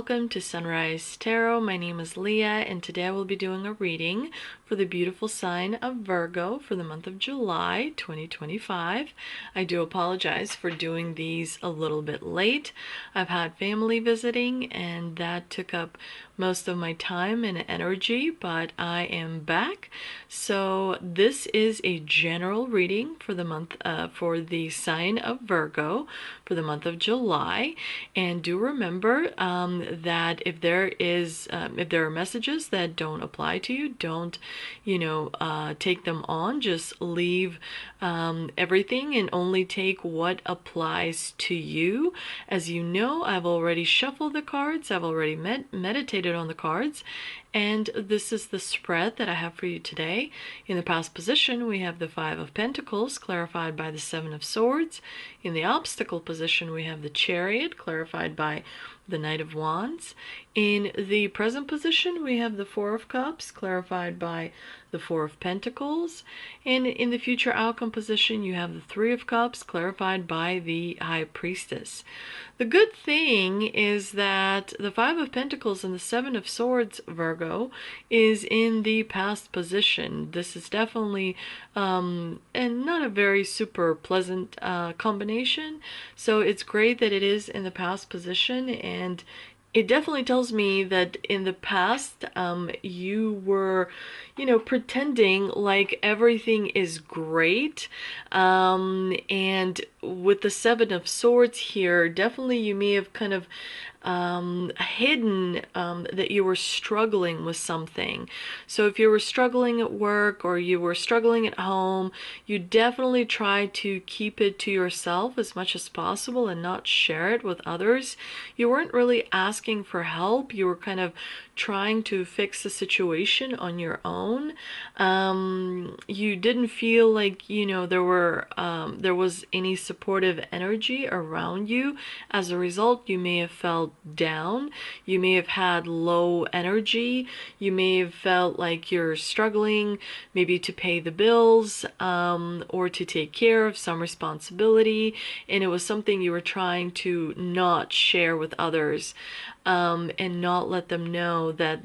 welcome to Sunrise Tarot. My name is Leah, and today I will be doing a reading for the beautiful sign of Virgo for the month of July 2025. I do apologize for doing these a little bit late. I've had family visiting, and that took up most of my time and energy, but I am back. So this is a general reading for the month, for the sign of Virgo for the month of July. And do remember that if there are messages that don't apply to you, don't take them on. Just leave everything and only take what applies to you. As you know, I've already shuffled the cards, I've already meditated on the cards, and this is the spread that I have for you today. In the past position, we have the Five of Pentacles, clarified by the Seven of Swords. In the obstacle position, we have the Chariot, clarified by the Knight of Wands. In the present position, we have the Four of Cups, clarified by the Four of Pentacles. And in the future outcome position, you have the Three of Cups, clarified by the High Priestess. The good thing is that the Five of Pentacles and the Seven of Swords, Virgo, is in the past position. This is definitely and not a very super pleasant combination. So it's great that it is in the past position, and it definitely tells me that in the past you were pretending like everything is great, and with the Seven of Swords here, definitely you may have kind of hidden that you were struggling with something. So if you were struggling at work or you were struggling at home, you definitely try to keep it to yourself as much as possible and not share it with others. You weren't really asking for help. You were kind of trying to fix the situation on your own. You didn't feel like there was any supportive energy around you. As a result, you may have felt down. You may have had low energy. You may have felt like you're struggling maybe to pay the bills, or to take care of some responsibility, and it was something you were trying to not share with others, and not let them know that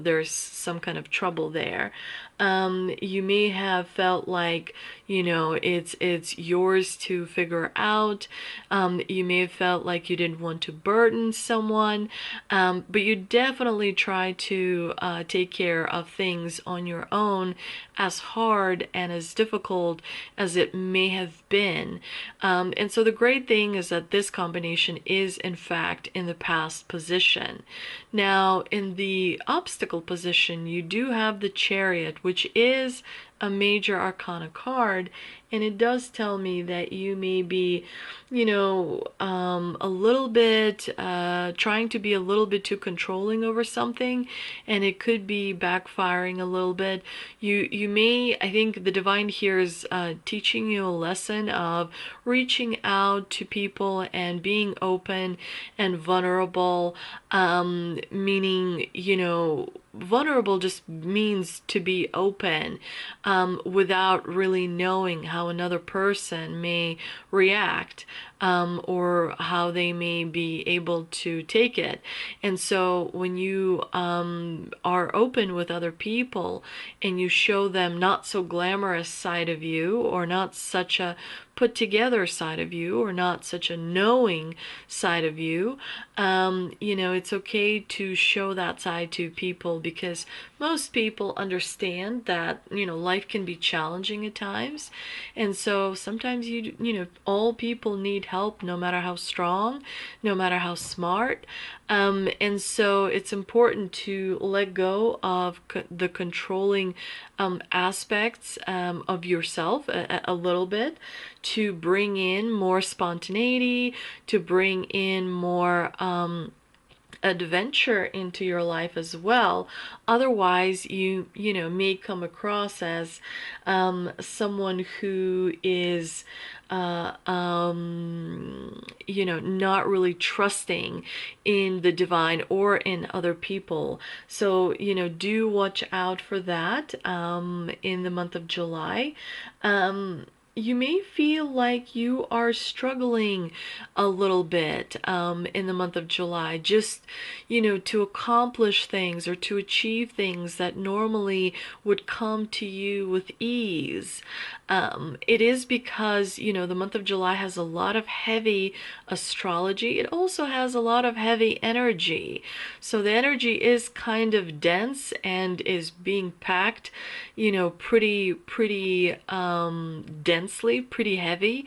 there's some kind of trouble there. You may have felt like it's yours to figure out. You may have felt like you didn't want to burden someone, but you definitely try to take care of things on your own, as hard and as difficult as it may have been. And so the great thing is that this combination is in fact in the past position. Now in the obstacle position, you do have the Chariot, which is a major arcana card, and it does tell me that you may be a little bit trying to be a little bit too controlling over something, and it could be backfiring a little bit. You may, I think the divine here is teaching you a lesson of reaching out to people and being open and vulnerable, meaning vulnerable just means to be open, without really knowing how another person may react, or how they may be able to take it. And so when you are open with other people and you show them not so glamorous side of you, or not such a put together side of you, or not such a knowing side of you, it's okay to show that side to people, because most people understand that life can be challenging at times, and so sometimes all people need help, no matter how strong, no matter how smart. And so it's important to let go of the controlling aspects of yourself a little bit, to bring in more spontaneity, to bring in more adventure into your life as well. Otherwise you may come across as someone who is not really trusting in the divine or in other people. So do watch out for that in the month of July. you may feel like you are struggling a little bit in the month of July, just, to accomplish things or to achieve things that normally would come to you with ease. It is because, the month of July has a lot of heavy astrology. It also has a lot of heavy energy. So the energy is kind of dense and is being packed, pretty densely, pretty heavy.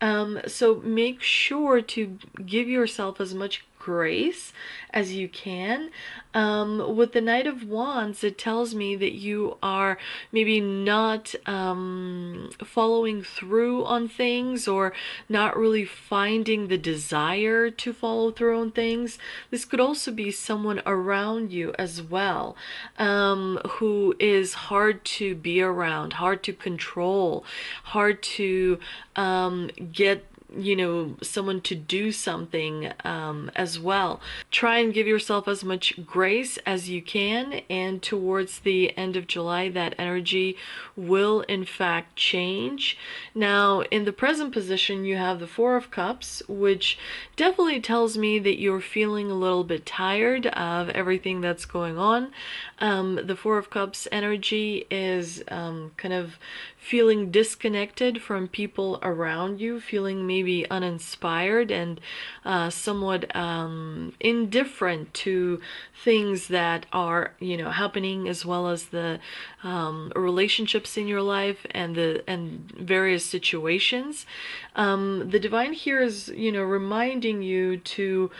So make sure to give yourself as much grace as you can. With the Knight of Wands, it tells me that you are maybe not following through on things, or not really finding the desire to follow through on things. This could also be someone around you as well, who is hard to be around, hard to control, hard to get someone to do something as well. Try and give yourself as much grace as you can, and towards the end of July, that energy will in fact change. Now, in the present position, you have the Four of Cups, which definitely tells me that you're feeling a little bit tired of everything that's going on. The Four of Cups energy is kind of feeling disconnected from people around you, feeling maybe uninspired and somewhat indifferent to things that are happening, as well as the relationships in your life and various situations. The divine here is reminding you to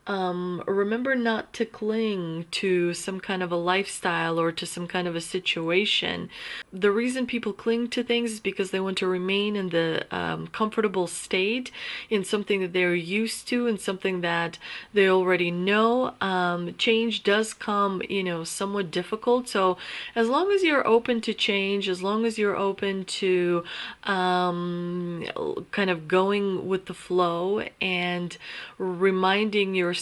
remember not to cling to some kind of a lifestyle or to some kind of a situation. The reason people cling to things is because they want to remain in the comfortable state, in something that they're used to and something that they already know. Change does come, somewhat difficult. So as long as you're open to change, as long as you're open to kind of going with the flow and reminding yourself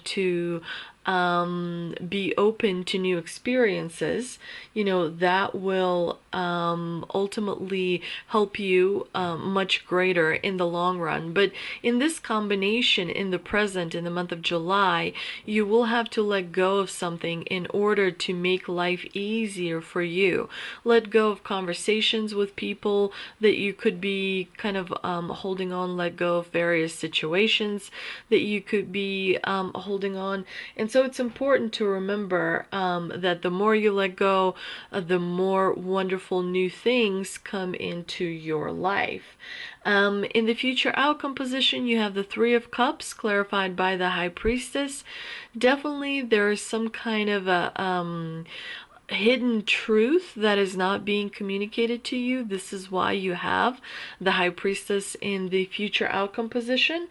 to be open to new experiences, that will ultimately help you much greater in the long run. But in this combination, in the present, in the month of July, you will have to let go of something in order to make life easier for you. Let go of conversations with people that you could be kind of holding on. Let go of various situations that you could be holding on. And so it's important to remember that the more you let go, the more wonderful new things come into your life. In the future outcome position, you have the Three of Cups, clarified by the High Priestess. Definitely there is some kind of a hidden truth that is not being communicated to you. This is why you have the High Priestess in the future outcome position.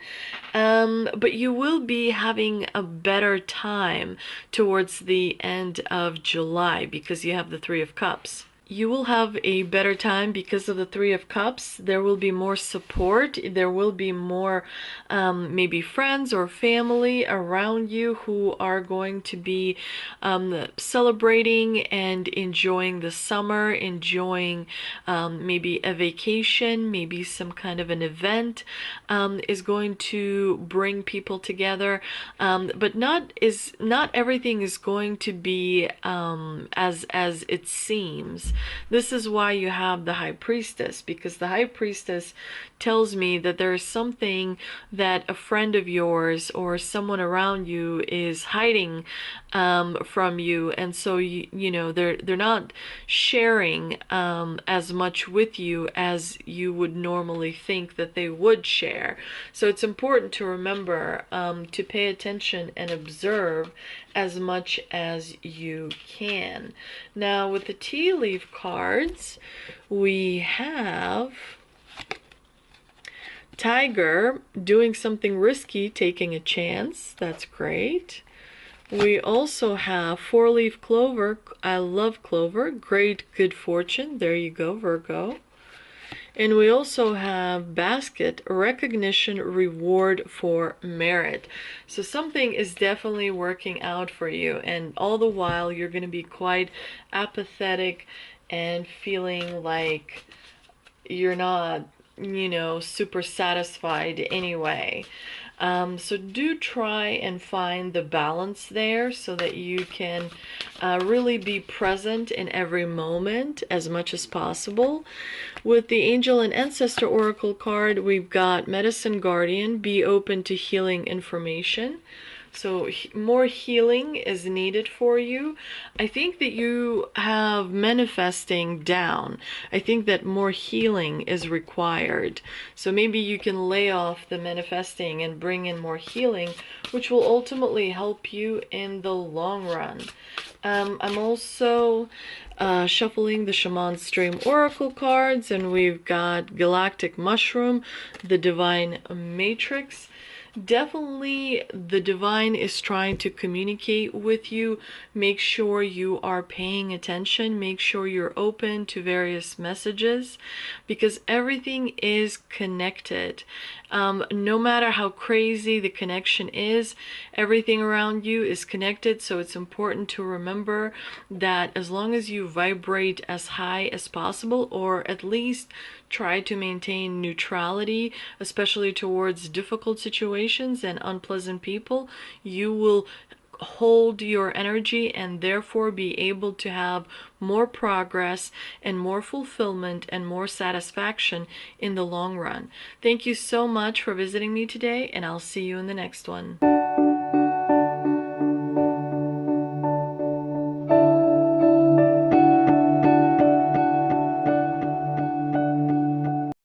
But you will be having a better time towards the end of July because you have the Three of Cups. You will have a better time because of the Three of Cups. There will be more support. There will be more maybe friends or family around you who are going to be celebrating and enjoying the summer, enjoying maybe a vacation, maybe some kind of an event is going to bring people together. But not everything is going to be as it seems. This is why you have the High Priestess, because the High Priestess tells me that there is something that a friend of yours or someone around you is hiding from you, and so they're not sharing as much with you as you would normally think that they would share. So it's important to remember to pay attention and observe as much as you can. Now with the tea leaf cards, we have Tiger, doing something risky, taking a chance. That's great. We also have four-leaf clover. I love clover. Great good fortune. There you go, Virgo. And we also have basket, recognition, reward for merit. So something is definitely working out for you, and all the while you're going to be quite apathetic and feeling like you're not super satisfied anyway. So do try and find the balance there so that you can really be present in every moment as much as possible. With the Angel and Ancestor Oracle card, we've got Medicine Guardian, be open to healing information. So more healing is needed for you. I think that you have manifesting down. I think that more healing is required. So maybe you can lay off the manifesting and bring in more healing, which will ultimately help you in the long run. I'm also shuffling the Shaman's Dream Oracle cards, and we've got Galactic Mushroom, the Divine Matrix. Definitely the divine is trying to communicate with you. Make sure you are paying attention. Make sure you're open to various messages, because everything is connected. No matter how crazy the connection is, everything around you is connected. So it's important to remember that as long as you vibrate as high as possible, or at least try to maintain neutrality, especially towards difficult situations and unpleasant people, you will hold your energy and therefore be able to have more progress and more fulfillment and more satisfaction in the long run. Thank you so much for visiting me today, and I'll see you in the next one.